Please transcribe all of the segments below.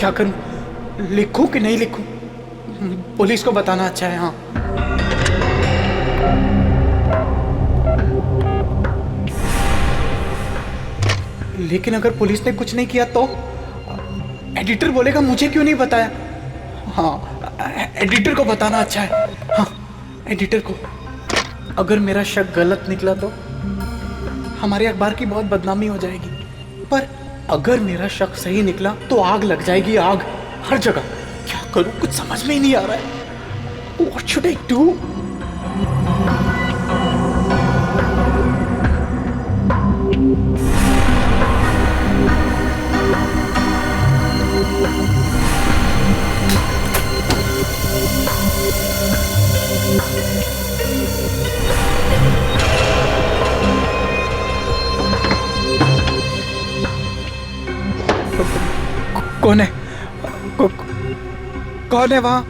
क्या करूं? लिखूं कि नहीं लिखूं? पुलिस को बताना अच्छा है। हाँ, लेकिन अगर पुलिस ने कुछ नहीं किया तो एडिटर बोलेगा मुझे क्यों नहीं बताया। हाँ, एडिटर को बताना अच्छा है। हाँ, एडिटर को। अगर मेरा शक गलत निकला तो हमारे अखबार की बहुत बदनामी हो जाएगी, पर अगर मेरा शक सही निकला तो आग लग जाएगी, आग हर जगह। क्या करूं, कुछ समझ में ही नहीं आ रहा है। What should I do? कौन है? कौन है वहां?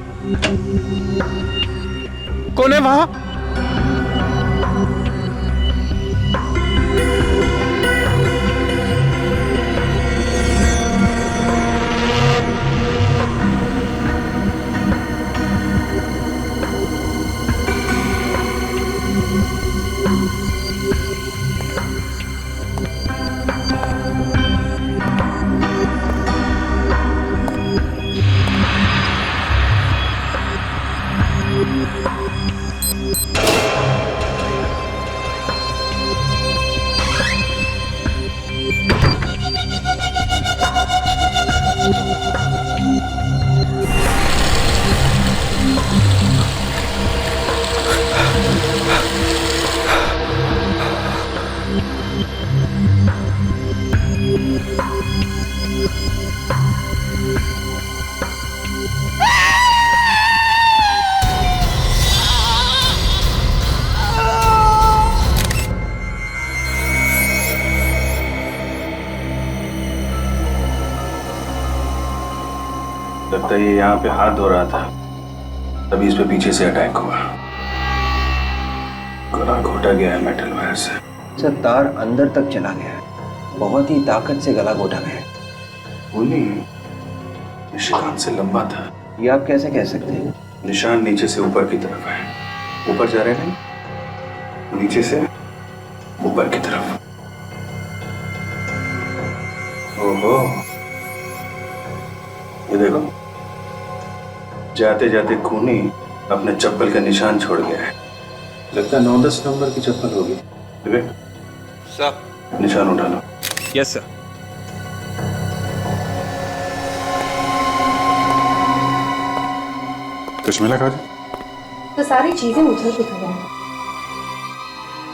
कौन है वहां? लगता है ये यहाँ पे हाथ धो रहा था, तभी इस पे पीछे से अटैक हुआ। गला घोटा गया है मेटल वायर से। सर, तार अंदर तक चला गया है, बहुत ही ताकत से गला घोटा गया है। वो नहीं, निशान से लंबा था। ये आप कैसे कह सकते हैं? निशान नीचे से ऊपर की तरफ है। ऊपर जा रहे नहीं, नीचे से ऊपर की तरफ। ओहो, ये देखो, जाते जाते खूनी अपने चप्पल का निशान छोड़ गया है। लगता है 9-10 नंबर की चप्पल होगी। विवेक सर, निशान उठा लो। Yes sir. कुछ मिला काजल? तो सारी चीजें उधर की खबर है।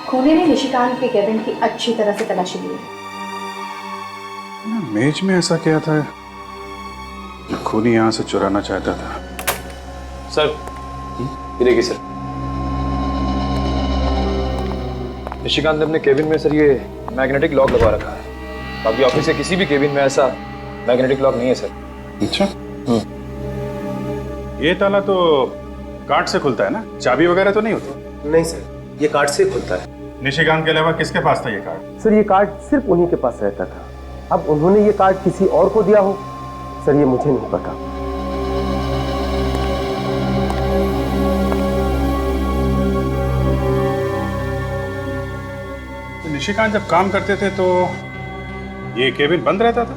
खूनी ने निशिकांत के केबिन की अच्छी तरह से तलाशी ली है। मेज में ऐसा क्या था जो खूनी यहाँ से चुराना चाहता था? सर, ये देखिए सर, निशिकांत ने अपने केबिन में सर ये मैग्नेटिक लॉक लगा रखा है। अभी ऑफिस के किसी भी केबिन में ऐसा मैग्नेटिक लॉक नहीं है सर। अच्छा, ये ताला तो कार्ड से खुलता है ना, चाबी वगैरह तो नहीं होती? नहीं सर, ये कार्ड से खुलता है। निशिकांत के अलावा किसके पास था ये कार्ड? सर, ये कार्ड सिर्फ उन्हीं के पास रहता था। अब उन्होंने ये कार्ड किसी और को दिया हो, सर ये मुझे नहीं पता। तो निशिकांत जब काम करते थे तो ये केबिन बंद रहता था?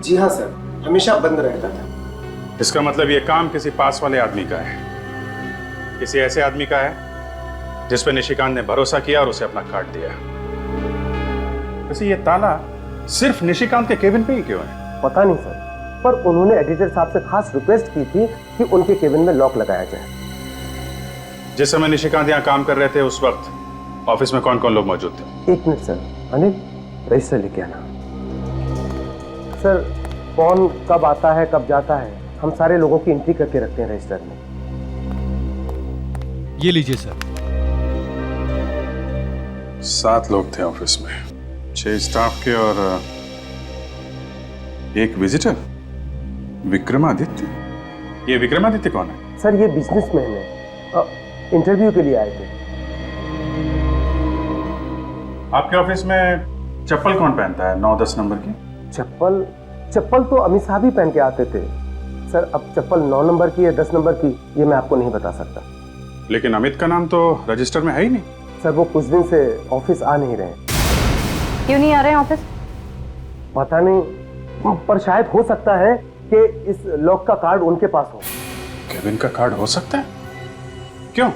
जी हाँ सर, हमेशा बंद रहता था। इसका मतलब ये काम किसी पास वाले आदमी का है, किसी ऐसे आदमी का है जिस पे निशिकांत ने भरोसा किया और उसे अपना कार्ड दिया। वैसे ये ताला सिर्फ निशिकांत के केबिन पे ही क्यों है? पता नहीं सर, पर उन्होंने एडिटर साहब से खास रिक्वेस्ट की थी कि उनके केबिन में लॉक लगाया जाए। जिस समय निशिकांत यहाँ काम कर रहे थे उस वक्त ऑफिस में कौन कौन लोग मौजूद थे? 1 मिनट सर, अनिल रजिस्टर लेके आना। सर, कौन कब आता है कब जाता है, हम सारे लोगों की एंट्री करके रखते हैं रजिस्टर में। ये लीजिए सर। 7 लोग थे ऑफिस में, 6 स्टाफ के और 1 विजिटर, विक्रमादित्य। ये विक्रमादित्य कौन है? सर, ये बिजनेसमैन है, इंटरव्यू के लिए आए थे। आपके ऑफिस में चप्पल कौन पहनता है 9-10 नंबर की? चप्पल चप्पल तो अमित साहब ही पहन के आते थे सर। अब चप्पल 9 नंबर की या 10 नंबर की ये मैं आपको नहीं बता सकता। लेकिन अमित का नाम तो रजिस्टर में है ही नहीं। सर वो कुछ दिन से ऑफिस आ नहीं रहे। क्यों नहीं आ रहे हैं ऑफिस? पता नहीं, पर शायद हो सकता है कि इस लॉक का कार्ड उनके पास हो। केविन का कार्ड हो सकता है? क्यों?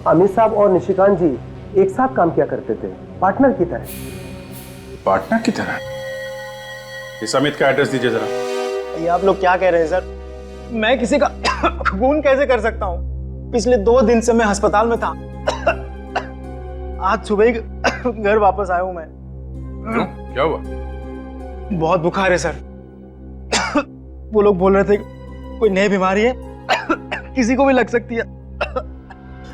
अमित साहब और निशिकांत जी एक साथ काम किया करते थे, पार्टनर की तरह। पार्टनर की तरह? इस अमित का एड्रेस दीजिए जरा। ये आप लोग क्या कह रहे हैं सर? मैं किसी का खून कैसे कर सकता हूँ? पिछले 2 दिन से मैं अस्पताल में था। आज सुबह ही घर वापस आया हूँ मैं। क्यों? क्या हुआ? बहुत बुखार है सर। वो लोग बोल रहे थे कोई नई बीमारी है, किसी को भी लग सकती है,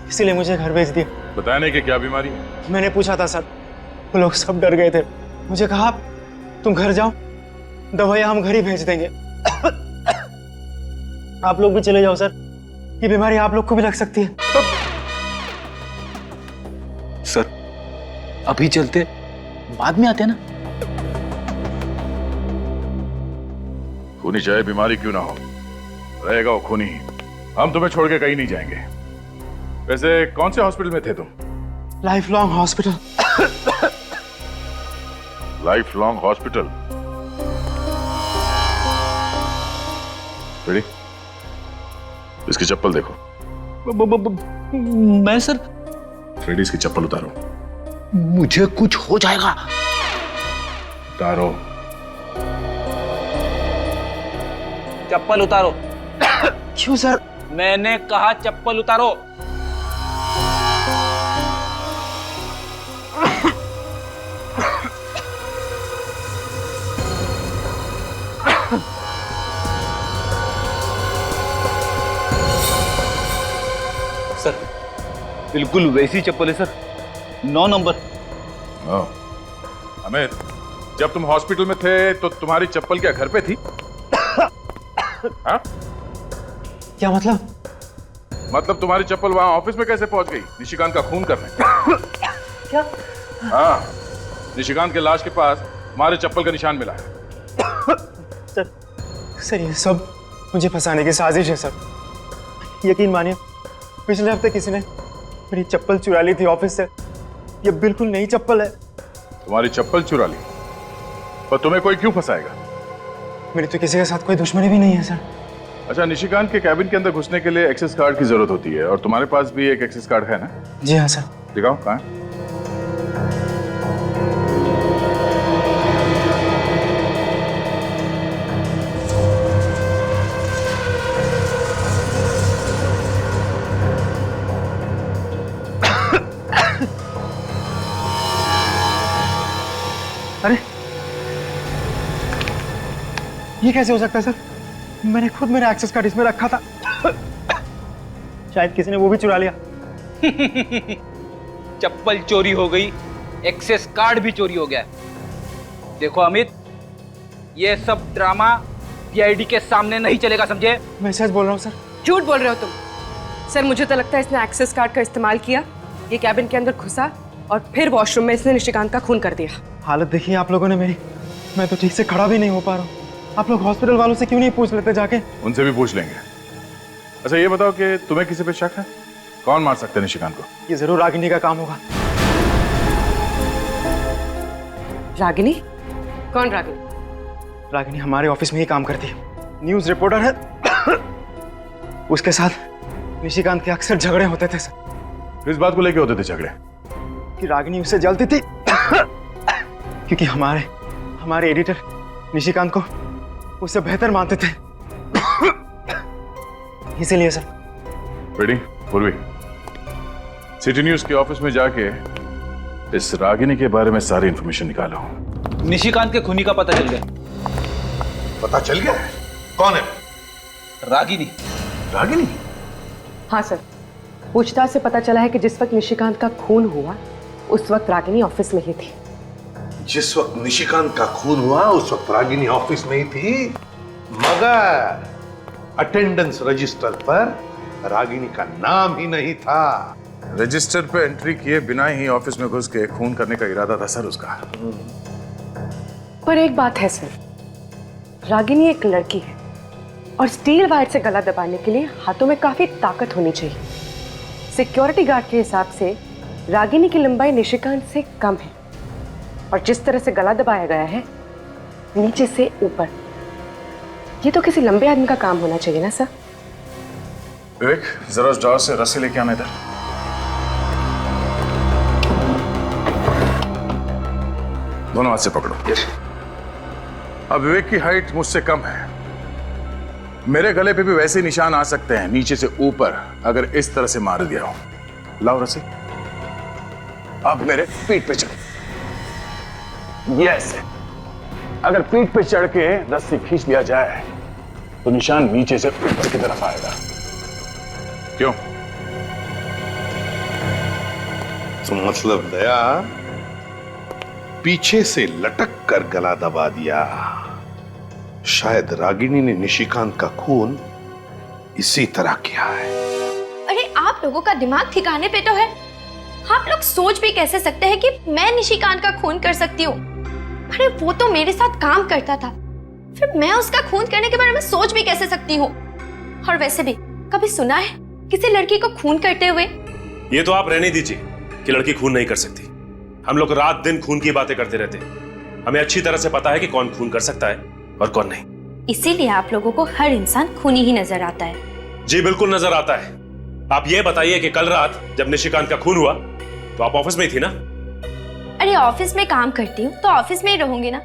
इसीलिए मुझे घर भेज दिया। बताया नहीं कि क्या बीमारी है? मैंने पूछा था सर, वो लोग सब डर गए थे। मुझे कहा तुम घर जाओ, दवाइयां हम घर ही भेज देंगे। आप लोग भी चले जाओ सर, ये बीमारी आप लोग को भी लग सकती है। सर अभी चलते, बाद में आते हैं ना। खूनी चाहे बीमारी क्यों ना हो, रहेगा वो खूनी ही। हम तुम्हें छोड़ के कहीं नहीं जाएंगे। वैसे कौन से हॉस्पिटल में थे तुम? Life long hospital. Life long hospital? Ready? इसकी चप्पल देखो। मैं सर? फ्रेडी इसकी चप्पल उतारो। मुझे कुछ हो जाएगा। उतारो। चप्पल उतारो। क्यों सर? मैंने कहा चप्पल उतारो। सर बिल्कुल वैसी चप्पल है सर, 9 नंबर। अमित, जब तुम हॉस्पिटल में थे तो तुम्हारी चप्पल क्या घर पे थी? हाँ? क्या मतलब? मतलब तुम्हारी चप्पल वहां ऑफिस में कैसे पहुंच गई निशिकांत का खून करने? क्या? हाँ, निशिकांत के लाश के पास हमारे चप्पल का निशान मिला है। सर ये सब मुझे फंसाने की साजिश है सर। यकीन मानिए, पिछले हफ्ते किसी ने मेरी चप्पल चुरा ली थी ऑफिस से। ये बिल्कुल नई चप्पल है। तुम्हारी चप्पल चुरा ली? पर तुम्हें कोई क्यों फंसाएगा? मेरी तो किसी के साथ कोई दुश्मनी भी नहीं है सर। अच्छा, निशिकांत के कैबिन के अंदर घुसने के लिए एक्सेस कार्ड की जरूरत होती है, और तुम्हारे पास भी एक एक्सेस कार्ड है ना? जी हाँ सर। दिखाओ, कहाँ है? अरे ये कैसे हो सकता है सर? मैंने खुद मेरा एक्सेस कार्ड इसमें रखा था। शायद किसी ने वो भी चुरा लिया। चप्पल चोरी हो गई, एक्सेस कार्ड भी चोरी हो गया। देखो अमित, ये सब ड्रामा पीआईडी के सामने नहीं चलेगा, समझे? मैं सच बोल रहा हूँ सर। झूठ बोल रहे हो तुम। सर मुझे तो लगता है इसने एक्सेस कार्ड का इस्तेमाल किया, ये कैबिन के अंदर घुसा और फिर वॉशरूम में इसने निशिकांत का खून कर दिया। हालत देखिए आप लोगों ने मेरी, मैं तो ठीक से खड़ा भी नहीं हो पा रहा हूँ। आप लोग हॉस्पिटल वालों से क्यों नहीं पूछ लेते जाके? उनसे भी पूछ लेंगे। अच्छा ये बताओ कि तुम्हें किसी पे शक है? कौन मार सकते हैं निशिकांत को? ये जरूर रागिनी का काम होगा। रागिनी? कौन रागिनी? रागिनी हमारे ऑफिस में ही काम करती है, न्यूज रिपोर्टर है। उसके साथ निशिकांत के अक्सर झगड़े होते थे सर। किस बात को लेके होते थे झगड़े? कि रागिनी उससे जलती थी क्योंकि हमारे एडिटर निशिकांत को उससे बेहतर मानते थे, इसीलिए सर। रेडी? पूर्वी, सिटी न्यूज के ऑफिस में जाके इस रागिनी के बारे में सारी इंफॉर्मेशन निकालो। निशिकांत के खूनी का पता चल गया। पता चल गया? कौन है? रागिनी। रागिनी? हाँ सर, पूछताछ से पता चला है कि जिस वक्त निशिकांत का खून हुआ उस वक्त रागिनी ऑफिस में ही थी। जिस वक्त निशिकांत का खून हुआ उस वक्त रागिनी ऑफिस में ही थी, मगर अटेंडेंस रजिस्टर पर रागिनी का नाम ही नहीं था। रजिस्टर पे एंट्री किए बिना ही ऑफिस में घुस के खून करने का इरादा था सर उसका। पर एक बात है सर, रागिनी एक लड़की है और स्टील वायर से गला दबाने के लिए हाथों में काफी ताकत होनी चाहिए। सिक्योरिटी गार्ड के हिसाब से रागिनी की लंबाई निशिकांत से कम है और जिस तरह से गला दबाया गया है नीचे से ऊपर, ये तो किसी लंबे आदमी का काम होना चाहिए ना सर। विवेक, जरा उस ड्रॉअर से रस्सी लेके आने इधर। दोनों हाथ से पकड़ो। अब विवेक की हाइट मुझसे कम है, मेरे गले पे भी वैसे निशान आ सकते हैं नीचे से ऊपर अगर इस तरह से मार दिया हो। लाओ रस्सी। अब मेरे पीठ पे चढ़। यस, अगर पीठ पे चढ़ के रस्सी खींच लिया जाए तो निशान नीचे से ऊपर की तरफ आएगा। क्यों? तो मतलब दया पीछे से लटक कर गला दबा दिया। शायद रागिनी ने निशिकांत का खून इसी तरह किया है। अरे आप लोगों का दिमाग ठिकाने पे तो है? आप लोग सोच भी कैसे सकते हैं कि मैं निशिकांत का खून कर सकती हूँ? अरे वो तो मेरे साथ काम करता था, फिर मैं उसका खून करने के बारे में सोच भी कैसे सकती हूँ? और वैसे भी कभी सुना है किसी लड़की को खून करते हुए? ये तो आप रहने दीजिए कि लड़की खून नहीं कर सकती। हम लोग रात दिन खून की बातें करते रहते हैं, हमें अच्छी तरह से पता है कि कौन खून कर सकता है और कौन नहीं। इसीलिए आप लोगों को हर इंसान खूनी ही नजर आता है। जी बिल्कुल नजर आता है। आप ये बताइए कि कल रात जब निशिकांत का खून हुआ तो आप ऑफिस में ही थी ना? अरे ऑफिस में काम करती हूँ तो ऑफिस में ही रहूंगी ना,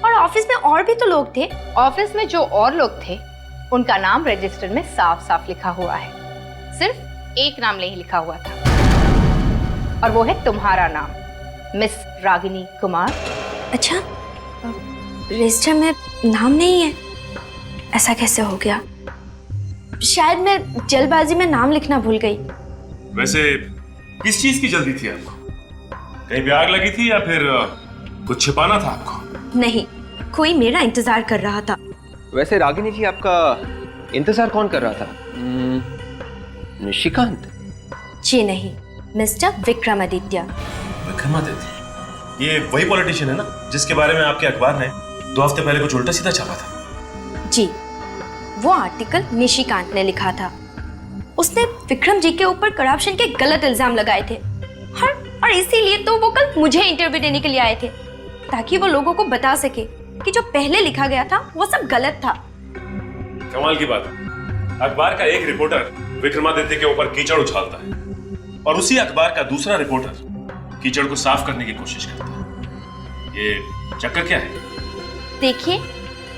और ऑफिस में और भी तो लोग थे। ऑफिस में जो और लोग थे उनका नाम रजिस्टर में साफ साफ लिखा हुआ है, सिर्फ एक नाम नहीं लिखा हुआ था और वो है तुम्हारा नाम, मिस रागिनी कुमार। अच्छा, रजिस्टर में नाम नहीं है? ऐसा कैसे हो गया? शायद मैं जल्दबाजी में नाम लिखना भूल गई। वैसे किस चीज की जल्दी थी आपको? कहीं भी आग लगी थी या फिर कुछ छिपाना था आपको? नहीं, कोई मेरा इंतजार कर रहा था। वैसे रागिनी जी, आपका इंतजार कौन कर रहा था? निशिकांत? जी नहीं, मिस्टर विक्रमादित्य। विक्रमादित्य? ये वही पॉलिटिशियन है ना जिसके बारे में आपके अखबार ने 2 हफ्ते पहले कुछ उल्टा सीधा छापा था? जी, वो आर्टिकल निशिकांत ने लिखा था। उसने विक्रम जी के ऊपर करप्शन के गलत इल्जाम लगाए थे और इसीलिए तो वो कल मुझे इंटरव्यू देने के लिए आए थे, ताकि वो लोगों को बता सके कि जो पहले लिखा गया था वो सब गलत था। कमाल की बात है, अखबार का एक रिपोर्टर विक्रमादित्य के ऊपर कीचड़ उछालता है और उसी अखबार का दूसरा रिपोर्टर कीचड़ को साफ करने की कोशिश करता है। ये चक्कर क्या है? देखिए,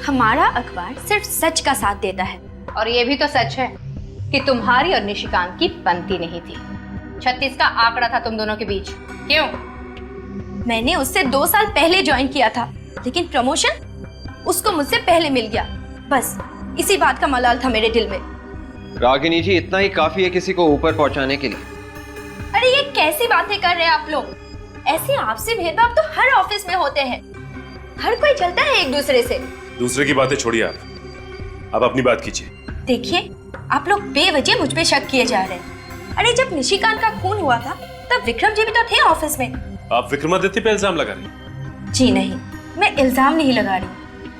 हमारा अखबार सिर्फ सच का साथ देता है। और ये भी तो सच है कि तुम्हारी और निशिकांत की बनती नहीं थी। 36 का आंकड़ा था तुम दोनों के बीच। क्यों? मैंने उससे 2 साल पहले ज्वाइन किया था, लेकिन प्रमोशन उसको मुझसे पहले मिल गया। बस इसी बात का मलाल था मेरे दिल में। रागिनी जी, इतना ही काफी है किसी को ऊपर पहुंचाने के लिए। अरे ये कैसी बातें कर रहे हैं आप लोग? ऐसे आपसी भेदभाव तो हर ऑफिस में होते हैं, हर कोई चलता है एक दूसरे से। दूसरे की बातें छोड़िए, आप अपनी बात कीजिए। देखिए, आप लोग बेवजह मुझ पे शक किए जा रहे हैं। अरे जब निशिकांत का खून हुआ था तब विक्रम जी भी तो थे ऑफिस में। आप विक्रमादित्य पे इल्जाम लगा रही हैं? जी नहीं, मैं इल्जाम नहीं लगा रही,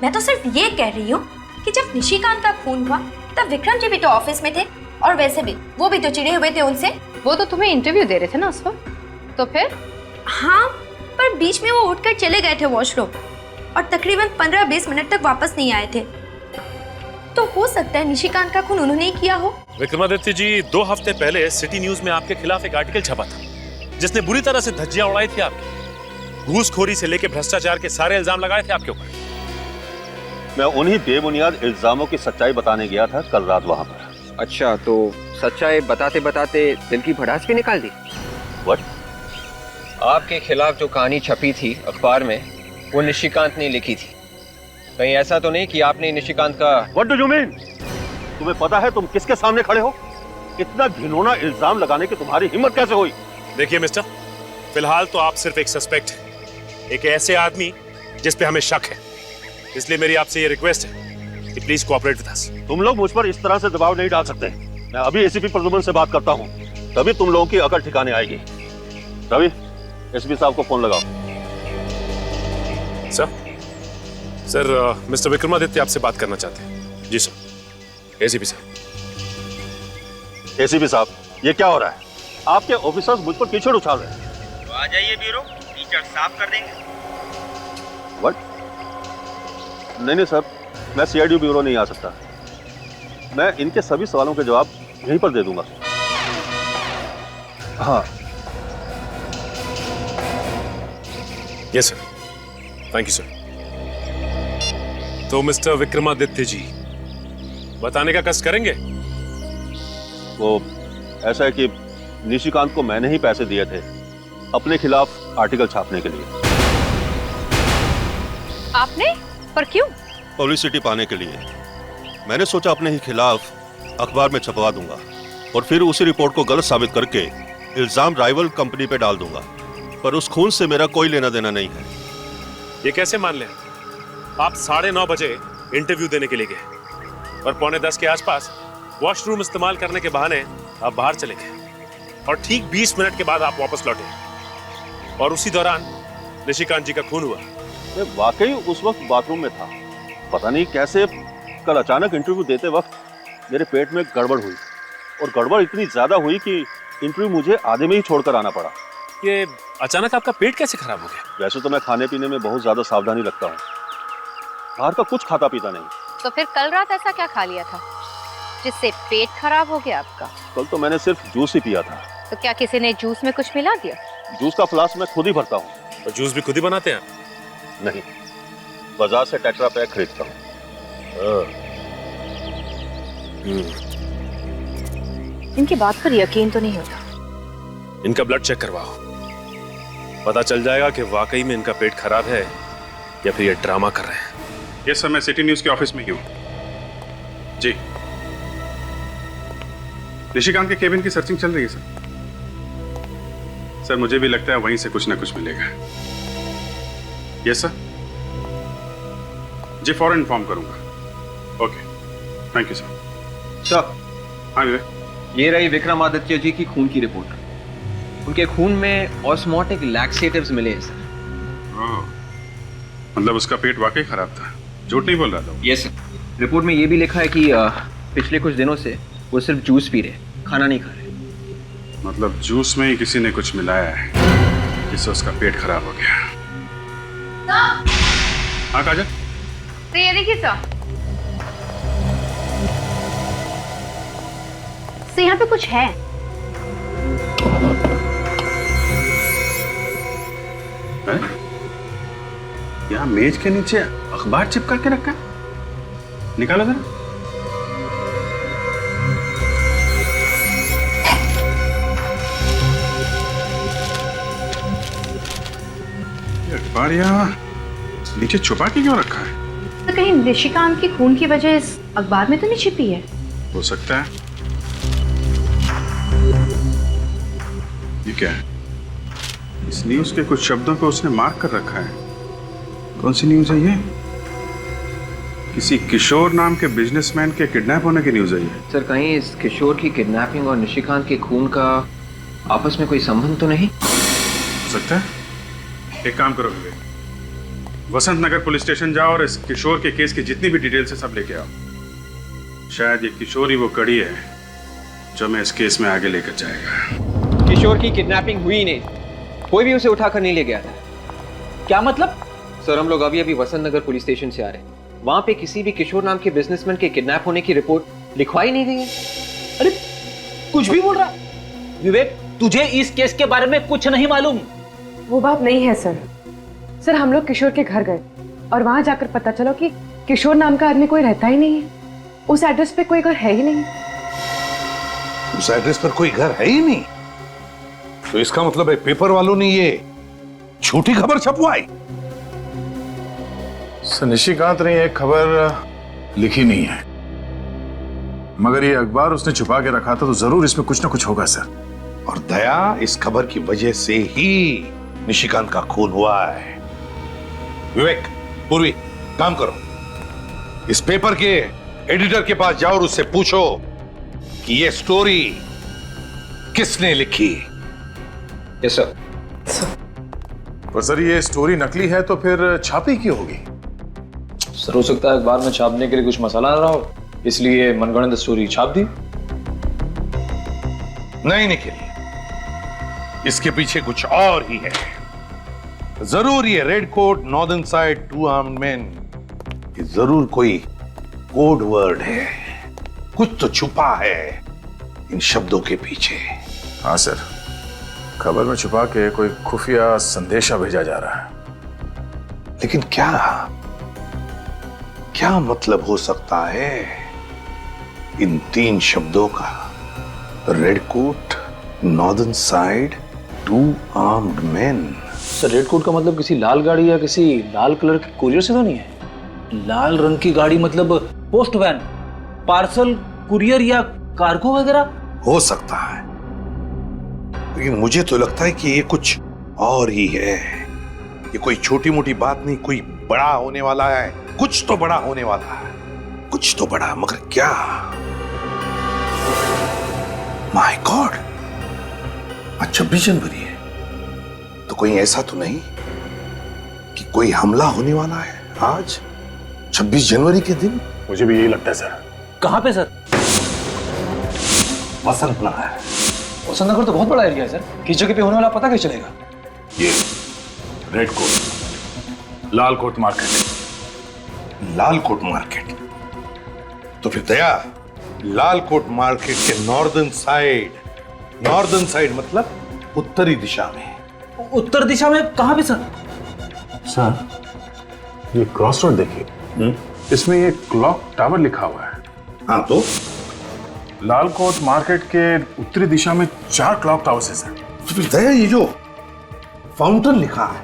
मैं तो सिर्फ ये कह रही हूँ कि जब निशिकांत का खून हुआ तब विक्रम जी भी तो ऑफिस में थे, और वैसे भी वो भी तो चिढ़े हुए थे उनसे। वो तो तुम्हें इंटरव्यू दे रहे थे ना उस वक्त, तो फिर? हाँ, पर बीच में वो उठकर चले गए थे वॉशरूम और तकरीबन 15-20 मिनट तक वापस नहीं आए थे। तो हो सकता है निशिकांत का खून उन्होंने ही किया हो। विक्रमादित्य जी, 2 हफ्ते पहले सिटी न्यूज में आपके खिलाफ एक आर्टिकल छपा था जिसने बुरी तरह से धज्जियां उड़ाई थी आपकी। घूसखोरी से लेकर भ्रष्टाचार के सारे इल्जाम लगाए थे आपके ऊपर। मैं उन्हीं बेबुनियाद इल्जामों की सच्चाई बताने गया था कल रात वहां पर। अच्छा, तो सच्चाई बताते बताते दिल की भड़ास भी निकाल दी? What? आपके खिलाफ जो कहानी छपी थी अखबार में वो निशिकांत ने लिखी थी। कहीं ऐसा तो नहीं कि आपने निशिकांत का? What do you mean? तुम्हें पता है तुम किसके सामने खड़े हो? इतना घिनौना इल्जाम लगाने की तुम्हारी हिम्मत कैसे हुई? देखिए मिस्टर, फिलहाल तो आप सिर्फ एक सस्पेक्ट हैं, एक ऐसे आदमी जिस पे हमें शक है। इसलिए मेरी आपसे ये रिक्वेस्ट है कि प्लीज कोऑपरेट विद अस। तुम लोग मुझ पर इस तरह से दबाव नहीं डाल सकते। मैं अभी एसीपी प्रद्युमन से बात करता हूँ, तभी तुम लोगों की अकल ठिकाने आएगी। रवि, एसपी साहब को फोन लगाओ। सर, मिस्टर विक्रमादित्य आपसे बात करना चाहते हैं। जी सर। एसीपी साहब। एसीपी साहब, ये क्या हो रहा है? आपके ऑफिसर्स मुझ पर कीचड़ उछाल रहे हैं। तो आ जाइए ब्यूरो, कीचड़ साफ कर देंगे। व्हाट? नहीं सर, मैं सीआईडी ब्यूरो नहीं आ सकता। मैं इनके सभी सवालों के जवाब यहीं पर दे दूंगा। हाँ। Yes sir, thank you sir. तो मिस्टर विक्रमादित्य जी, बताने का कष्ट करेंगे? वो ऐसा है कि निशिकांत को मैंने ही पैसे दिए थे अपने खिलाफ आर्टिकल छापने के लिए। आपने? पर क्यों? पब्लिसिटी पाने के लिए। मैंने सोचा अपने ही खिलाफ अखबार में छपवा दूंगा और फिर उसी रिपोर्ट को गलत साबित करके इल्जाम राइवल कंपनी पे डाल दूंगा। पर उस खून से मेरा कोई लेना देना नहीं है। ये कैसे मान लें? आप 9:30 बजे इंटरव्यू देने के लिए गए और 9:45 के आसपास वॉशरूम इस्तेमाल करने के बहाने आप बाहर चले गए और ठीक 20 मिनट के बाद आप वापस लौटे और उसी दौरान निशिकांत जी का खून हुआ। मैं वाकई उस वक्त बाथरूम में था। पता नहीं कैसे कल अचानक इंटरव्यू देते वक्त मेरे पेट में गड़बड़ हुई और गड़बड़ इतनी ज्यादा हुई कि इंटरव्यू मुझे आधे में ही छोड़कर आना पड़ा। ये अचानक आपका पेट कैसे खराब हो गया? वैसे तो मैं खाने पीने में बहुत ज्यादा सावधानी रखता हूँ, बाहर का कुछ खाता पीता नहीं। तो फिर कल रात ऐसा क्या खा लिया था जिससे पेट खराब हो गया आपका? कल तो मैंने सिर्फ जूस ही पिया था। तो क्या किसी ने जूस में कुछ मिला दिया? जूस का फ्लास्क मैं खुद ही भरता हूँ। तो जूस भी खुद ही बनाते हैं? नहीं, बाजार से टेट्रा पैक खरीदता हूँ। इनकी बात पर यकीन तो नहीं होता। इनका ब्लड चेक करवाओ, पता चल जाएगा कि वाकई में इनका पेट खराब है या फिर ये ड्रामा कर रहे हैं। यस सर, मैं सिटी न्यूज के ऑफिस में ही हूँ। जी, निशिकांत के केबिन की सर्चिंग चल रही है सर। सर, मुझे भी लगता है वहीं से कुछ ना कुछ मिलेगा। Yes sir. जी, फौरन इन्फॉर्म करूंगा। Okay, thank you sir. Sir, हाँ विवेक। ये रही विक्रमादित्य जी की खून की रिपोर्ट। उनके खून में ऑस्मोटिक लैक्सेटिव्स मिले हैं सर। मतलब उसका पेट वाकई खराब था, झूठ नहीं बोल रहा था? Yes sir. रिपोर्ट में ये भी लिखा है कि पिछले कुछ दिनों से वो सिर्फ जूस पी रहे, खाना नहीं खा रहे। मतलब जूस में ही किसी ने कुछ मिलाया है जिससे उसका पेट खराब हो गया। हाँ काजल? तो ये देखिए सर, तो यहाँ पे कुछ है। यहाँ मेज के नीचे अखबार चिपका के रखा है, निकालो जरा। अखबार यहाँ नीचे छुपा के क्यों रखा है? तो कहीं निशिकांत की खून की वजह इस अखबार में तो नहीं छिपी है? हो सकता है। ये क्या है? इस न्यूज के कुछ शब्दों को उसने मार्क कर रखा है। कौन सी न्यूज है ये? किसी किशोर नाम के बिजनेसमैन के किडनैप होने की न्यूज है ये। सर, कहीं इस किशोर की किडनैपिंग और निशिकांत के खून का आपस में कोई संबंध तो नहीं? हो सकता है। एक काम करो विवेक, वसंत नगर पुलिस स्टेशन जाओ और इस किशोर के केस की जितनी भी डिटेल्स है सब लेके आओ। शायद ये किशोर ही वो कड़ी है जो मैं इस केस में आगे लेकर जाएगा। किशोर की किडनैपिंग हुई नहीं, कोई भी उसे उठाकर नहीं ले गया था। क्या मतलब? सर, हम लोग अभी वसंत नगर पुलिस स्टेशन से आ रहे हैं। वहां पे किसी भी किशोर नाम के बिजनेसमैन के किडनैप होने की रिपोर्ट लिखवाई नहीं गई है। अरे कुछ भी बोल रहा विवेक, तुझे इस केस के बारे में कुछ नहीं मालूम? वो बात नहीं है सर। सर, हम लोग किशोर के घर गए और वहां जाकर पता चला कि किशोर नाम का आदमी कोई रहता ही नहीं है। उस एड्रेस पे कोई घर है ही नहीं। उस एड्रेस पर कोई घर है ही नहीं? तो इसका मतलब है पेपर वालों ने ये झूठी खबर छपवाई। सर, निशिकांत ने एक खबर लिखी नहीं है, मगर ये अखबार उसने छुपा के रखा था, तो जरूर इसमें कुछ ना कुछ होगा सर। और दया, इस खबर की वजह से ही निशिकांत का खून हुआ है। विवेक, पूर्वी, काम करो, इस पेपर के एडिटर के पास जाओ और उससे पूछो कि ये स्टोरी किसने लिखी। Yes sir. पर सर, ये स्टोरी नकली है तो फिर छापी क्यों होगी? सर हो सकता है अखबार में छापने के लिए कुछ मसाला आ रहा हो, इसलिए मनगढ़ंत स्टोरी छाप दी। नहीं निखिल, इसके पीछे कुछ और ही है। जरूर ये red coat northern side 2 armed man, ये जरूर कोई कोड वर्ड है। कुछ तो छुपा है इन शब्दों के पीछे। हाँ सर, खबर में छुपा के कोई खुफिया संदेशा भेजा जा रहा है। लेकिन क्या मतलब हो सकता है इन 3 शब्दों का? Red coat, northern side, 2 armed man. Sir red coat का मतलब किसी लाल गाड़ी या किसी लाल कलर के कुरियर से तो नहीं है? लाल रंग की गाड़ी मतलब पोस्ट वैन, पार्सल, कुरियर या कार्गो वगैरह? हो सकता है, लेकिन मुझे तो लगता है कि ये कुछ और ही है। ये कोई छोटी मोटी बात नहीं, कोई बड़ा होने वाला है। कुछ तो बड़ा होने वाला है, कुछ तो बड़ा, मगर क्या? माय गॉड, आज 26 जनवरी है, तो कोई ऐसा तो नहीं कि कोई हमला होने वाला है आज 26 जनवरी के दिन? मुझे भी यही लगता है सर। कहाँ पे सर? वसंत नगर। वसंत नगर तो बहुत बड़ा एरिया है सर, किस जगह पे होने वाला पता कैसे चलेगा? ये रेड कोट, लाल कोट मार्केट। लाल कोट मार्केट? तो फिर दया, लाल कोट मार्केट के नॉर्दर्न साइड मतलब उत्तरी दिशा में। उत्तर दिशा में कहाँ पे सर? सर, ये क्रॉस रोड देखिए, इसमें ये क्लॉक टावर लिखा हुआ है। हाँ तो लाल कोट मार्केट के उत्तरी दिशा में 4 क्लॉक टावर्स है सर। तो फिर दया, ये जो फाउंटेन लिखा है,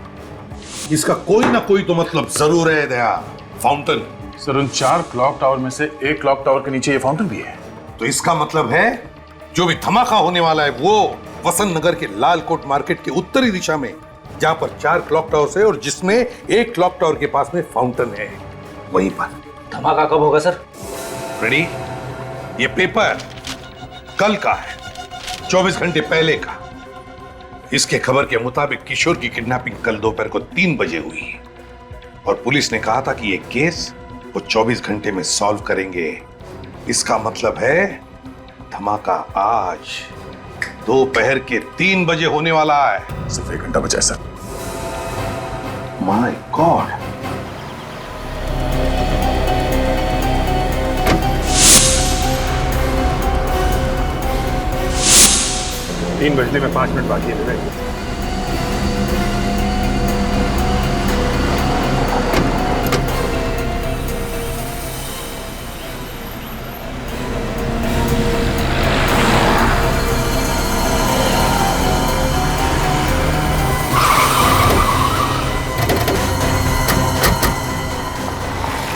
इसका कोई ना कोई तो मतलब जरूर है दया। फाउंटेन सर, उन 4 क्लॉक टावर में से एक क्लॉक टावर के नीचे ये फाउंटेन भी है। तो इसका मतलब है जो भी धमाका होने वाला है वो वसंत नगर के लाल कोट मार्केट के उत्तरी दिशा में, जहां पर 4 क्लॉक टावर्स है और जिसमें एक क्लॉक टावर के पास में फाउंटेन है, वहीं पर। धमाका कब होगा सर? रेडी? ये पेपर कल का है, 24 घंटे पहले का। इसके खबर के मुताबिक किशोर की किडनैपिंग कल दोपहर को 3 बजे हुई और पुलिस ने कहा था कि ये केस वो 24 घंटे में सॉल्व करेंगे। इसका मतलब है धमाका आज दोपहर के 3 बजे होने वाला है। सिर्फ 1 घंटा बचा है सर। माय गॉड, तीन बजने में 5 मिनट बाकी है।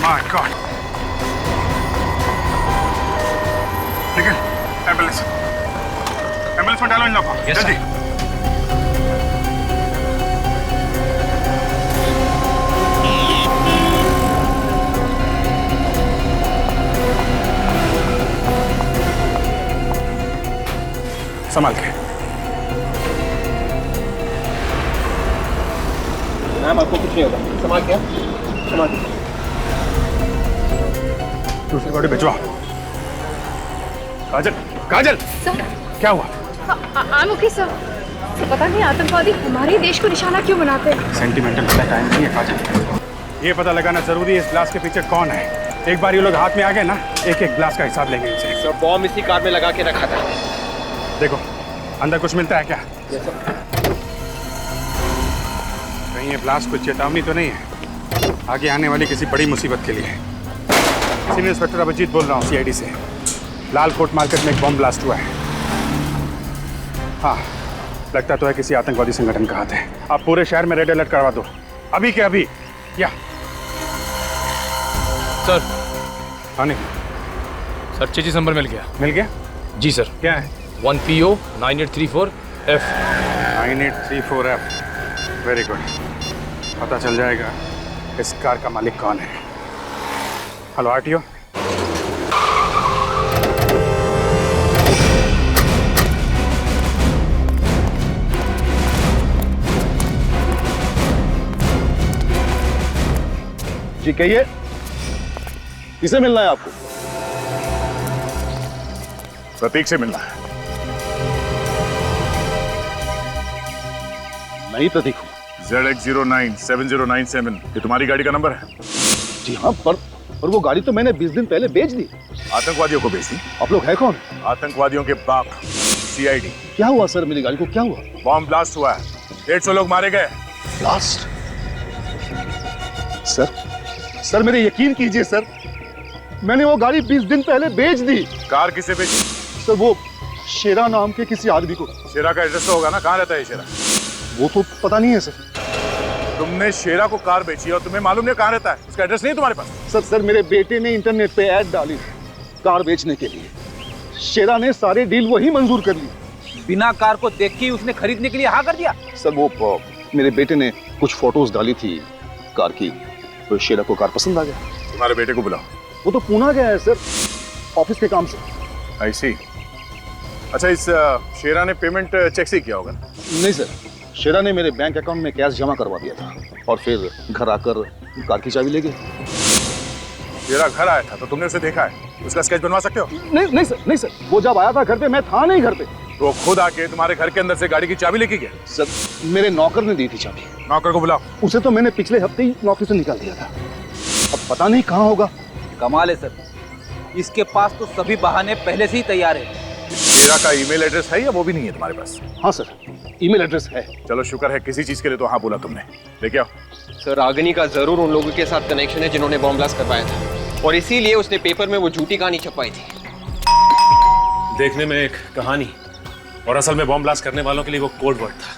My God. निकल, एम्बुलेंस में डालो इन लोगों को, जल्दी। संभाल के। मैम आपको कुछ नहीं होगा, संभाल के, संभाल के। दूसरी गाड़ी भिजवा। काजल, काजल, सर, क्या हुआ? Okay sir. पता नहीं आतंकवादी हमारे देश को निशाना क्यों बनाते हैं। सेंटिमेंटल का टाइम नहीं है काजल। ये पता लगाना जरूरी है इस ब्लास्ट के पीछे कौन है। एक बार ये लोग हाथ में आ गए ना, एक एक ब्लास्ट का हिसाब लेंगे इनसे। सर बॉम्ब इसी कार में लगा के रखा था। देखो अंदर कुछ मिलता है क्या? कहीं ये ब्लास्ट कोई चेतावनी तो नहीं है आगे आने वाली किसी बड़ी मुसीबत के लिए? सीनियर इंस्पेक्टर अभिजीत बोल रहा हूँ CID से। लाल कोट मार्केट में एक बॉम्ब ब्लास्ट हुआ है। हाँ, लगता तो है किसी आतंकवादी संगठन का हाथ है। आप पूरे शहर में रेड अलर्ट करवा दो, अभी के अभी। क्या सर? आने सर चेचिस नंबर मिल गया। मिल गया? जी सर। क्या है? 1PO 9834F। 9834F, very good. पता चल जाएगा इस कार का मालिक कौन है। Hello RTO। जी कहिए। किसे मिलना है आपको? प्रतीक से मिलना है। मैं ही प्रतीक हूँ। ZX097097 ये तुम्हारी गाड़ी का नंबर है? जी हाँ, पर वो गाड़ी तो मैंने 20 दिन पहले बेच दी। आतंकवादियों को बेच दी? आप लोग हैं कौन? आतंकवादियों के बाप, CID। क्या हुआ सर, मेरी गाड़ी को क्या हुआ? बॉम्ब ब्लास्ट हुआ है, 150 लोग मारे गए। ब्लास्ट? सर मेरे यकीन कीजिए सर, मैंने वो गाड़ी 20 दिन पहले बेच दी। कार किसे बेची? सर वो शेरा नाम के किसी आदमी को। शेरा का एड्रेस तो होगा ना, कहाँ रहता है शेरा? वो तो पता नहीं है सर। तुमने शेरा को कार बेची और तुम्हें मालूम नहीं कहाँ रहता है? उसका एड्रेस नहीं है तुम्हारे पास? सर मेरे बेटे ने इंटरनेट पे ऐड डाली कार बेचने के लिए। शेरा ने सारे डील वही मंजूर कर ली। बिना कार को देख के उसने खरीदने के लिए हाँ कर दिया? सर वो मेरे बेटे ने कुछ फोटोज डाली थी कार की, तो शेरा को कार पसंद आ गया। तुम्हारे बेटे को बुलाओ। वो तो पुणे गया है सर, ऑफिस के काम से। I see। अच्छा, इस शेरा ने पेमेंट चेक से किया होगा? नहीं सर, शेरा ने मेरे बैंक अकाउंट में कैश जमा करवा दिया था और फिर घर आकर कार की चाबी ले गए। शेरा घर आया था तो तुमने उसे देखा है? उसका स्केच बनवा सकते हो? नहीं सर, वो जब आया था घर पे मैं था नहीं घर पे। तो वो खुद आके तुम्हारे घर के अंदर से गाड़ी की चाबी लेके गया? सर मेरे नौकर ने दी थी चाबी। नौकर को बुलाओ। उसे तो मैंने पिछले हफ्ते ही नौकरी से निकाल दिया था, अब पता नहीं कहाँ होगा। कमाल है सर, इसके पास तो सभी बहाने पहले से ही तैयार है। शेरा का ईमेल एड्रेस है या वो भी नहीं है तुम्हारे पास? हाँ सर, ईमेल एड्रेस है। चलो शुक्र है, किसी चीज के लिए तो हाँ बोला तुमने। लेके आओ। सर रागिनी का जरूर उन लोगों के साथ कनेक्शन है जिन्होंने बॉम्ब ब्लास्ट करवाया था, और इसीलिए उसने पेपर में वो झूठी कहानी छपवाई थी। देखने में एक कहानी और असल में बॉम्ब ब्लास्ट करने वालों के लिए वो कोड वर्ड था।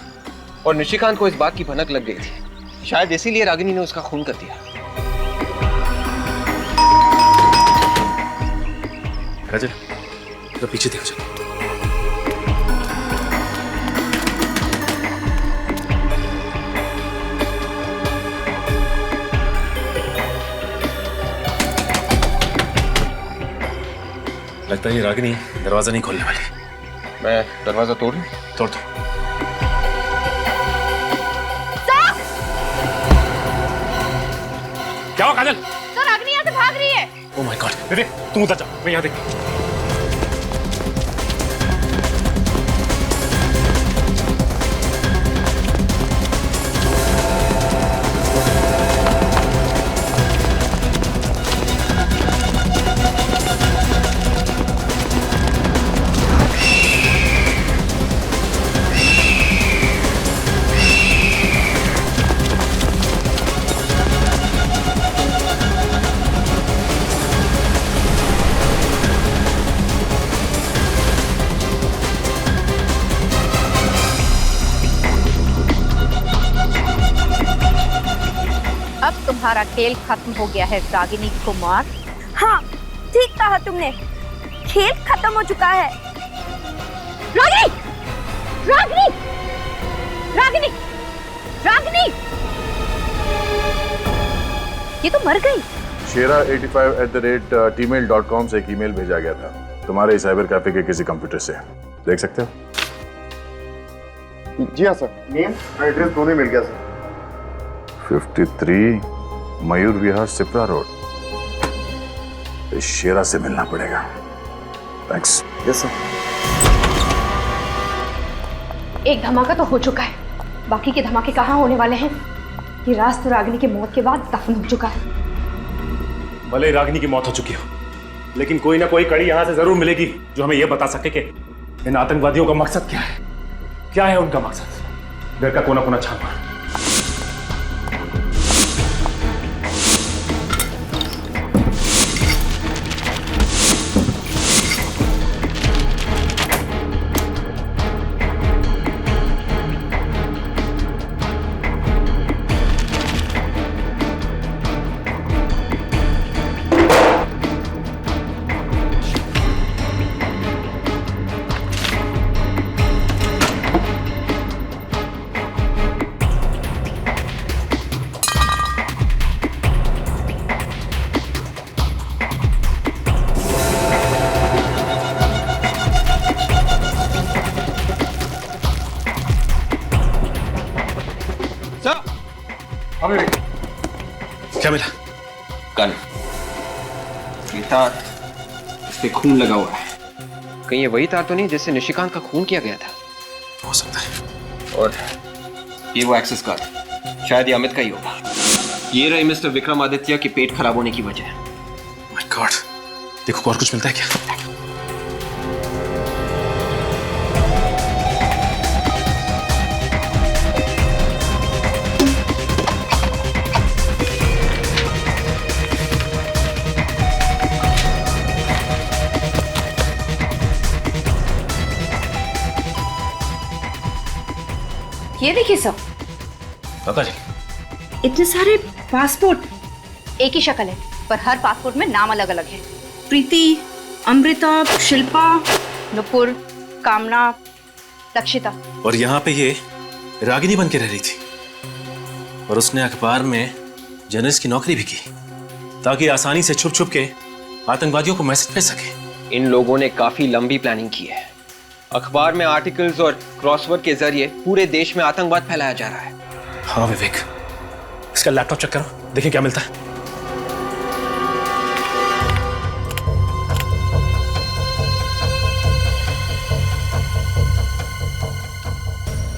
और निशिकांत को इस बात की भनक लग गई थी, शायद इसीलिए रागिनी ने उसका खून कर दिया। राजन, तो पीछे देखो। चलो लगता है ये रागिनी दरवाजा नहीं खोलने वाली। मैं दरवाजा तोड़ दो। क्या हुआ काजल? सर रागिनी यहाँ से भाग रही है। ओह माय गॉड, दीदी तुम उधर जाओ, मैं यहाँ देख। तुम्हारा खेल खत्म हो गया है रागिनी कुमार। हाँ ठीक कहा तुमने, खेल खत्म हो चुका है। रागिनी, रागिनी, रागिनी, रागिनी, ये तो मर गई। शेरा85@gmail.com से एक ईमेल भेजा गया था तुम्हारे साइबर कैफे के किसी कंप्यूटर से। देख सकते हो? जी हाँ सर, नेम और एड्रेस दोनों मिल गया सर। 53 मयूर विहार सिप्रा रोड। इस शेरा से मिलना पड़ेगा। थैंक्स। Yes sir. एक धमाका तो हो चुका है, बाकी के धमाके कहाँ होने वाले हैं? ये राज तो रागिनी की मौत के बाद दफन हो चुका है। भले ही रागिनी की मौत हो चुकी हो, लेकिन कोई ना कोई कड़ी यहां से जरूर मिलेगी जो हमें यह बता सके कि इन आतंकवादियों का मकसद क्या है। क्या है उनका मकसद? घर का कोना कोना छान मार। ये तार, इस पे खून लगा हुआ है। कहीं ये वही तार तो नहीं जिससे निशिकांत का खून किया गया था? हो सकता है। और ये वो एक्सेस कार्ड, शायद ये अमित का ही होगा। ये रही मिस्टर विक्रमादित्य के पेट खराब होने की वजह। माय गॉड, देखो और कुछ मिलता है क्या? ये देखिए सब, पापा जी, इतने सारे पासपोर्ट। एक ही शक्ल है पर हर पासपोर्ट में नाम अलग अलग है। प्रीति, अमृता, शिल्पा, नुपुर, कामना, लक्षिता। और यहाँ पे ये रागिनी बन के रह रही थी और उसने अखबार में जर्नलिस्ट की नौकरी भी की ताकि आसानी से छुप छुप के आतंकवादियों को मैसेज भेज सके। इन लोगों ने काफी लंबी प्लानिंग की है। अखबार में आर्टिकल्स और क्रॉसवर्ड के जरिए पूरे देश में आतंकवाद फैलाया जा रहा है। हाँ विवेक, इसका लैपटॉप चेक करो, देखें क्या मिलता है।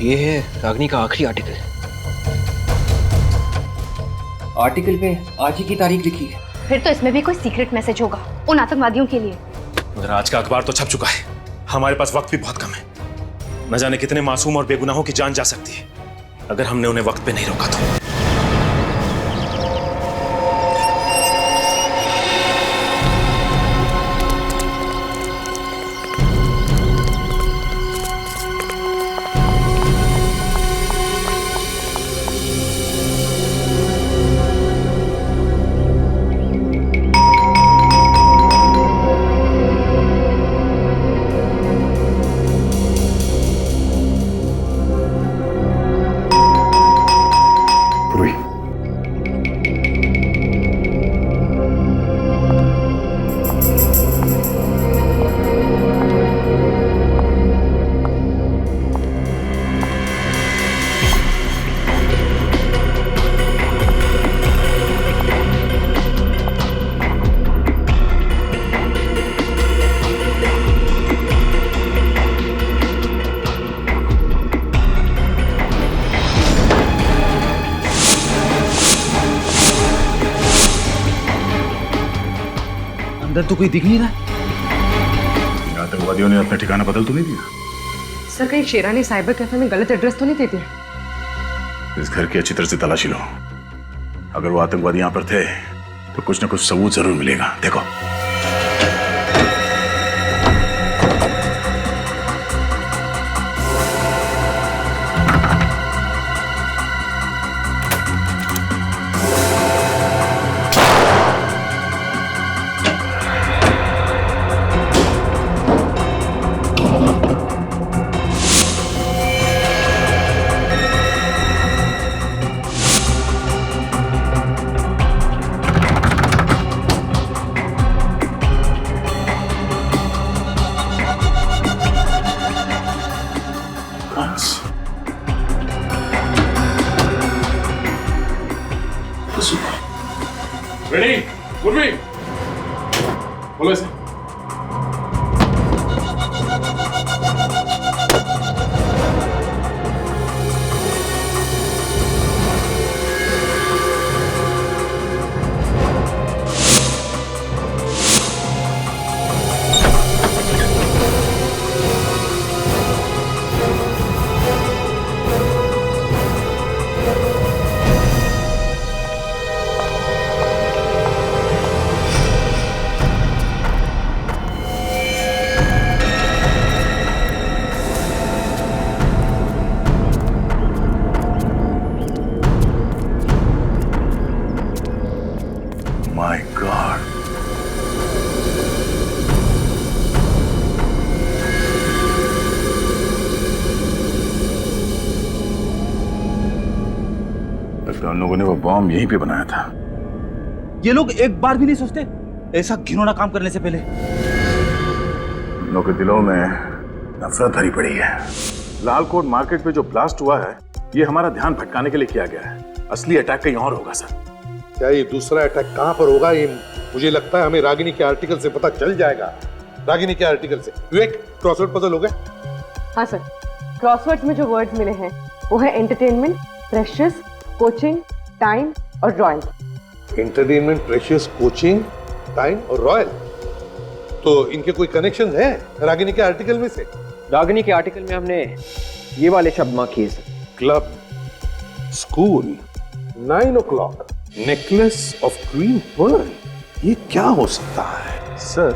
ये है रागिनी का आखिरी आर्टिकल। आर्टिकल पे आज ही की तारीख लिखी है। फिर तो इसमें भी कोई सीक्रेट मैसेज होगा उन आतंकवादियों के लिए। मगर आज का अखबार तो छप चुका है, हमारे पास वक्त भी बहुत कम है। न जाने कितने मासूम और बेगुनाहों की जान जा सकती है अगर हमने उन्हें वक्त पे नहीं रोका तो। अंदर तो कोई दिख नहीं रहा। आतंकवादियों ने अपना ठिकाना बदल तो नहीं दिया? सर कहीं शेरानी साइबर कैफे में गलत एड्रेस तो नहीं दे दिया? इस घर की अच्छी तरह से तलाशी लो। अगर वो आतंकवादी यहाँ पर थे तो कुछ ना कुछ सबूत जरूर मिलेगा। देखो रेडी, पूर्वी, बोलो इसे। My God. लगता है उन लोगों ने वो बॉम्ब यहीं पे बनाया था। ये लोग एक बार भी नहीं सोचते ऐसा घिनौना काम करने से पहले? उन लोगों के दिलों में नफरत भरी पड़ी है। लालकोट मार्केट पे जो ब्लास्ट हुआ है ये हमारा ध्यान भटकाने के लिए किया गया है। असली अटैक कहीं और होगा सर। क्या ये दूसरा अटैक कहां पर होगा, ये मुझे लगता है हमें रागिनी के आर्टिकल से पता चल जाएगा। रागिनी के आर्टिकल से। विवेक, क्रॉसवर्ड पजल हो गया? हाँ सर, क्रॉसवर्ड्स में जो वर्ड्स मिले हैं वो है एंटरटेनमेंट, प्रेशियस, कोचिंग, टाइम और royal. Entertainment, precious, coaching, time और रॉयल। तो इनके कोई कनेक्शन है रागिनी के आर्टिकल में से? रागिनी के आर्टिकल में हमने ये वाले शब्द मार्क किए sir. Club, school, 9 o'clock, necklace of queen pearl. ये क्या हो सकता है? सर,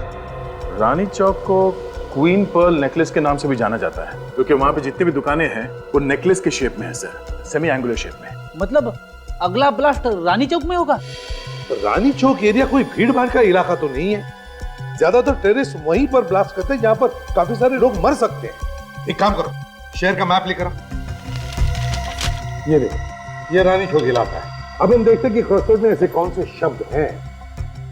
रानी चौक को क्वीन पर्ल नेकलेस के नाम से भी जाना जाता है, क्योंकि वहां पे जितनी भी दुकानें हैं वो नेकलेस के शेप में है सर, सेमी एंगुलर शेप में। मतलब अगला ब्लास्ट रानी चौक में होगा? रानी चौक एरिया कोई भीड़ भाड़ का इलाका तो नहीं है। ज्यादातर टेररिस्ट वहीं पर ब्लास्ट करते हैं जहां पर काफी सारे लोग मर सकते हैं। एक काम करो, शहर का मैप लेकर आओ। ये देखो, ये रानी चौक इलाका है। अब हम देखते हैं कि क्रॉसवर्ड में ऐसे कौन से शब्द हैं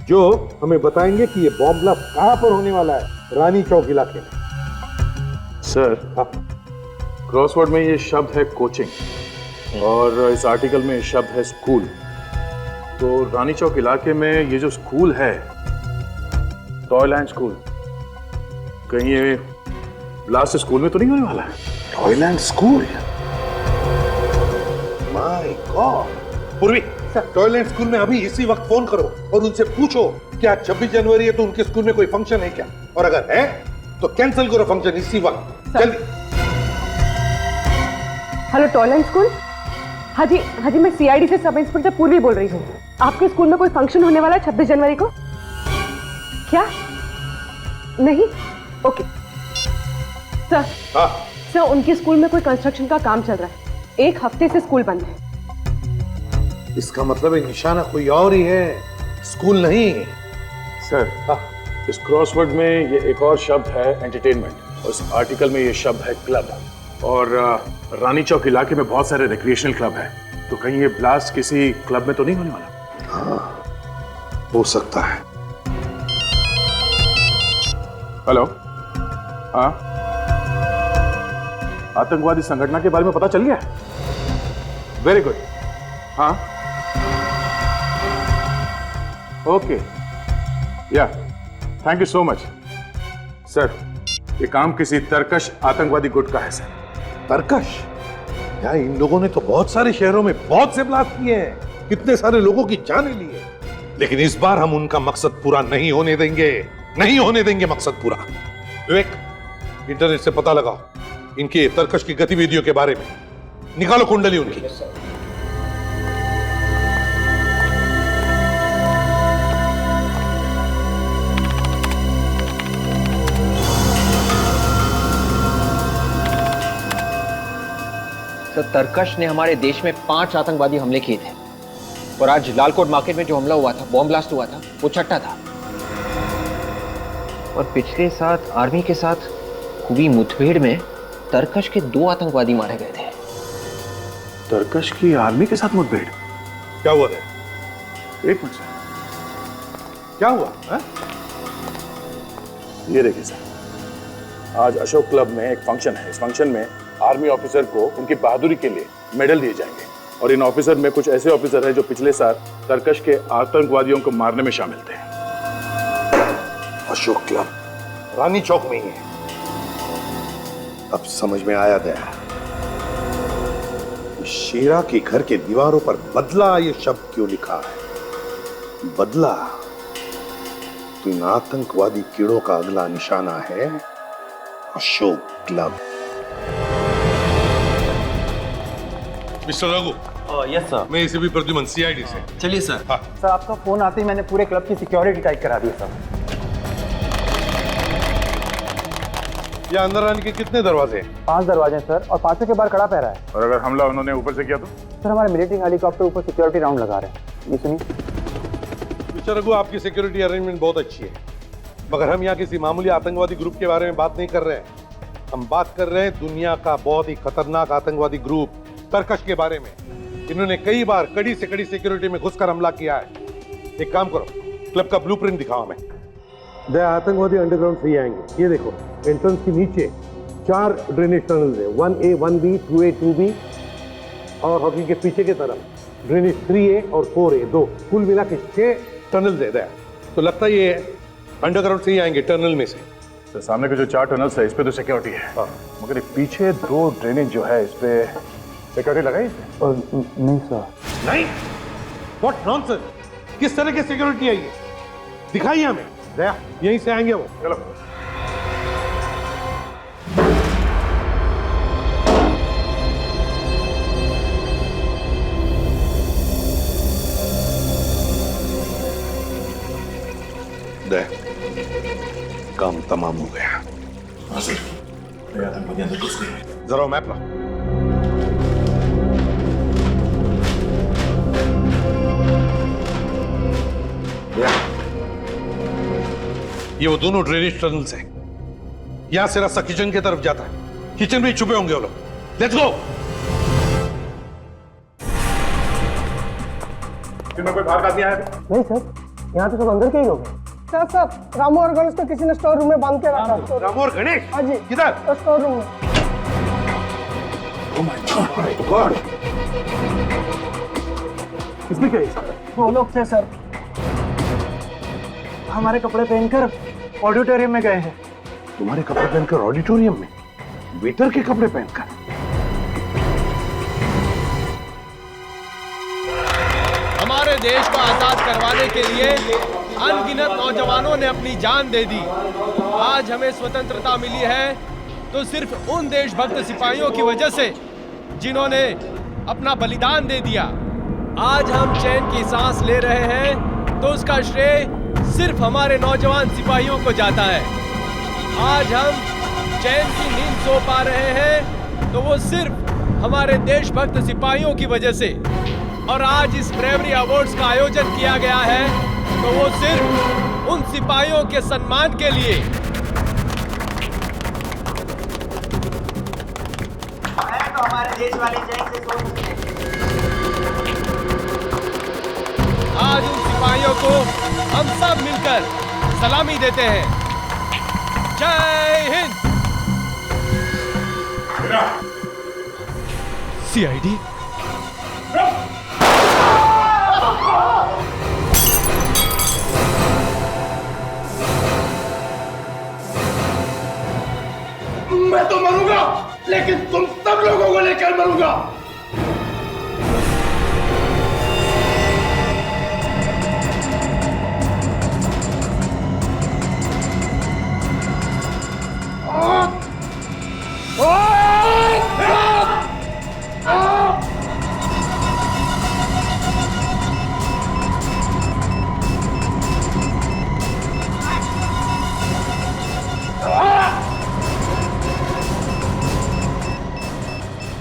जो हमें बताएंगे कि ये बॉम्ब ब्लास्ट कहां पर होने वाला है रानी चौक इलाके में। सर, क्रॉसवर्ड में ये शब्द है कोचिंग और इस आर्टिकल में शब्द है स्कूल। तो रानी चौक इलाके में ये जो स्कूल है, टॉयलैंड स्कूल, कहीं ये ब्लास्ट स्कूल में तो नहीं होने वाला है? Toyland school? My God. पूर्वी, टॉयलेट स्कूल में अभी इसी वक्त फोन करो और उनसे पूछो क्या 26 जनवरी है तो उनके स्कूल में कोई फंक्शन है क्या, और अगर है तो कैंसिल करो फंक्शन इसी वक्त, जल्दी। Hello toilet school. हाँ जी, मैं सीआईडी से सब इंस्पेक्टर पूर्वी बोल रही हूँ। आपके स्कूल में कोई फंक्शन होने वाला है 26 जनवरी को? क्या नहीं? Okay sir. हाँ सर, उनके स्कूल में कोई कंस्ट्रक्शन का काम चल रहा है, 1 हफ्ते से स्कूल बंद है। इसका मतलब है निशाना कोई और ही है, स्कूल नहीं। सर, इस क्रॉसवर्ड में ये एक और शब्द है एंटरटेनमेंट, और इस आर्टिकल में ये शब्द है क्लब। और रानी चौक इलाके में बहुत सारे रिक्रिएशनल क्लब हैं, तो कहीं ये ब्लास्ट किसी क्लब में तो नहीं होने वाला? हाँ, हो सकता है। हेलो, हाँ, आतंकवादी संगठन के बारे में पता चल गया? Very good. हाँ, ओके, या, thank you so much. Sir, ये काम किसी तरकश आतंकवादी गुट का है सर। तरकश? यार, इन लोगों ने तो बहुत सारे शहरों में बहुत से ब्लास्ट किए हैं, कितने सारे लोगों की जानें ली है, लेकिन इस बार हम उनका मकसद पूरा नहीं होने देंगे, नहीं होने देंगे मकसद पूरा। विवेक, इंटरनेट से पता लगाओ इनके तरकश की गतिविधियों के बारे में, निकालो कुंडली उनकी। तो तरकश ने हमारे देश में 5 आतंकवादी हमले किए थे, और आज लालकोट मार्केट में जो हमला हुआ था, बॉम्ब ब्लास्ट हुआ था, वो छठा था। और पिछले साथ आर्मी के साथ हुई मुठभेड़ में तरकश के 2 आतंकवादी मारे गए थे। तरकश की आर्मी के साथ मुठभेड़? क्या हुआ था? एक मिनट, क्या हुआ है? ये देखिए सर, आज अशोक क्लब में एक फंक्शन है। इस फंक्शन में आर्मी ऑफिसर को उनकी बहादुरी के लिए मेडल दिए जाएंगे, और इन ऑफिसर में कुछ ऐसे ऑफिसर हैं जो पिछले साल तरकश के आतंकवादियों को मारने में शामिल थे। अशोक क्लब रानी चौक में ही है। अब समझ में आया गया, शेरा के घर के दीवारों पर बदला ये शब्द क्यों लिखा है। बदला तो इन आतंकवादी कीड़ों का अगला निशाना है Ashok club. Mister Raghu. Yes sir. मैं एसीपी प्रद्युमन, सीआईडी से। चलिए सर। हाँ। सर, आपका फोन आते ही मैंने पूरे क्लब की सिक्योरिटी टाइट करा दी सर। ये अंदर आने के कितने दरवाजे हैं? 5 दरवाजे हैं सर, और 5 के बाहर कड़ा पहरा है। और अगर हमला उन्होंने ऊपर से किया तो? सर, हमारे मिलिट्री हेलीकॉप्टर ऊपर सिक्योरिटी राउंड लगा रहे हैं। ये सुनिए। मिस्टर रघु, आपकी सिक्योरिटी अरेंजमेंट बहुत अच्छी है, मगर हम यहाँ किसी मामूली आतंकवादी ग्रुप के बारे में बात नहीं कर रहे हैं। हम बात कर रहे हैं दुनिया का बहुत ही खतरनाक आतंकवादी ग्रुप तरकश के बारे में। इन्होंने कई बार कड़ी से कड़ी सिक्योरिटी में घुसकर हमला किया है। एक काम करो, क्लब का ब्लूप्रिंट दिखाओ हमें। दे आतंकवादी अंडरग्राउंड से ही आएंगे। ये देखो, एंट्रेंस के नीचे 4 ड्रेनेज टनल है, 1A, 1B, 2A, 2B, और हॉकी के पीछे की तरफ ड्रेनेज 3A और 4A, दो कुल मिला के 6 टनल दे दिया। तो लगता है ये अंडरग्राउंड से ही आएंगे, टनल में से। तो सामने के जो 4 टनल्स है इस पे तो सिक्योरिटी है, मगर पीछे 2 ड्रेनेज जो है इस पे सिक्योरिटी लगाई इसने? नहीं सर। नहीं, व्हाट नॉनसेंस, किस तरह की सिक्योरिटी है ये? दिखाइए हमें। दया, यहीं से आएंगे वो। चलो। काम तमाम हो गया। जरा मैप ला। ये वो दोनों ड्रेनेज टनल्स हैं। यहां से रास्ता किचन की तरफ जाता है। किचन में छुपे होंगे वो लोग। Let's go. कोई बाहर का आदमी आया? नहीं सर, यहाँ तो सब अंदर के ही लोग हैं। सर रामू और गणेश को किसी ने स्टोर रूम में बांध के रखा। रामू और गणेश? हाँ जी। किधर? स्टोर रूम में। Oh my God! इसमें क्या है? वो लोग थे सर, हमारे कपड़े पहनकर ऑडिटोरियम में गए हैं। तुम्हारे कपड़े पहनकर ऑडिटोरियम में? वेटर के कपड़े पहनकर? हमारे देश को आजाद करवाने के लिए अनगिनत नौजवानों ने अपनी जान दे दी। आज हमें स्वतंत्रता मिली है तो सिर्फ उन देशभक्त सिपाहियों की वजह से जिन्होंने अपना बलिदान दे दिया। आज हम चैन की सांस ले रहे हैं तो उसका श्रेय सिर्फ हमारे नौजवान सिपाहियों को जाता है। आज हम चैन की नींद सो पा रहे हैं तो वो सिर्फ हमारे देशभक्त सिपाहियों की वजह से। और आज इस ब्रेवरी अवार्ड्स का आयोजन किया गया है तो वो सिर्फ उन सिपाहियों के सम्मान के लिए। तो हमारे देश वाले चैन से सो सकते हैं। आज उन सिपाहियों को हम सब मिलकर सलामी देते हैं। जय हिंद। सीआईडी मैं तो मरूंगा, लेकिन तुम सब लोगों को लेकर मरूंगा।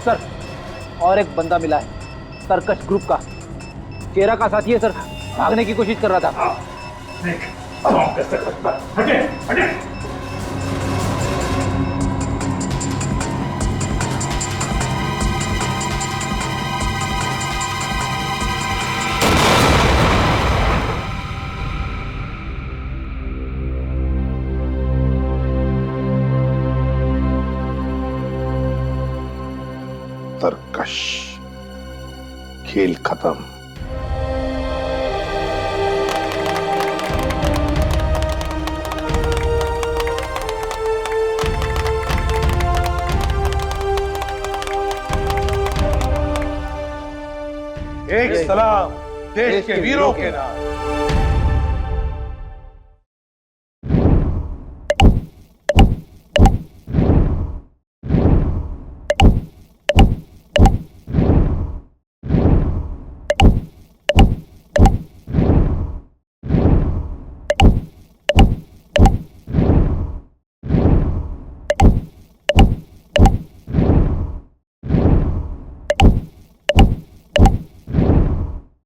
सर, और एक बंदा मिला है, सर्कस ग्रुप का। केरा का साथी है सर, भागने की कोशिश कर रहा था। हटे, हटे। तरकश, खेल खत्म। एक सलाम देश के वीरों के नाम।